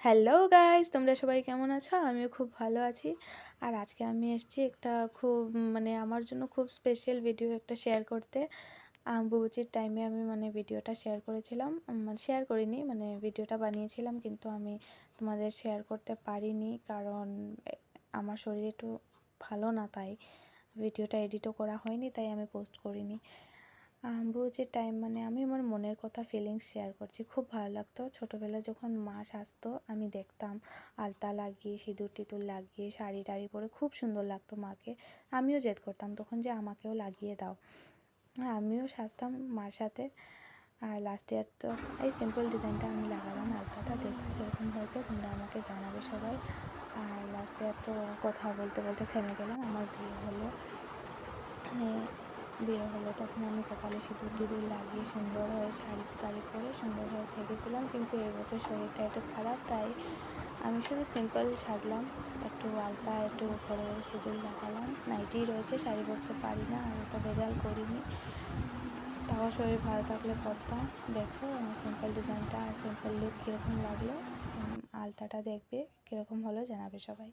Hello guys, তোমরা সবাই কেমন আছো? আমিও খুব ভালো আছি। আর আজকে আমি এসেছি একটা খুব আমার জন্য খুব স্পেশাল ভিডিও একটা শেয়ার করতে। বুবুচির টাইমে আমি ভিডিওটা শেয়ার করেছিলাম, শেয়ার করিনি, ভিডিওটা বানিয়েছিলাম, কিন্তু আমি তোমাদের শেয়ার করতে পারিনি, কারণ আমার শরীর একটু ভালো না, তাই ভিডিওটা এডিটও করা হয়নি, তাই আমি পোস্ট করিনি। বুঝির টাইম আমি আমার মনের কথা ফিলিংস শেয়ার করছি। খুব ভালো লাগতো ছোটোবেলায় যখন মা সাজতো, আমি দেখতাম আলতা লাগিয়ে সিঁদুর টিঁদুর লাগিয়ে শাড়ি টাড়ি পরে খুব সুন্দর লাগতো মাকে। আমিও জেদ করতাম তখন যে আমাকেও লাগিয়ে দাও। আমিও সাজতাম মার সাথে। আর লাস্ট ইয়ার তো এই সিম্পল ডিজাইনটা আমি লাগালাম, আলতাটা দেখো কীরকম হয়েছে, তোমরা আমাকে জানাবে সবাই। আর লাস্ট ইয়ার তো কথা বলতে বলতে থেমে গেলাম। আমার বিয়ে হলো তখন আমি কপালে সিঁদুর টিঁদুর লাগিয়ে সুন্দর হয়ে শাড়ি টাড়ি পরে সুন্দর হয়ে থেকেছিলাম, কিন্তু এবছর শরীরটা একটু খারাপ, তাই আমি শুধু সিম্পল সাজলাম, একটু আলতা একটু উপরে সিঁদুর লাগালাম। নাইটি রয়েছে, শাড়ি পরতে পারি না, আর তো ভেজাল করিনি, তাও শরীর ভালো থাকলে পরতাম। দেখো আমার সিম্পল ডিজাইনটা আর সিম্পল লুক কীরকম লাগলো, আলতাটা দেখবে কীরকম হলো জানাবে সবাই।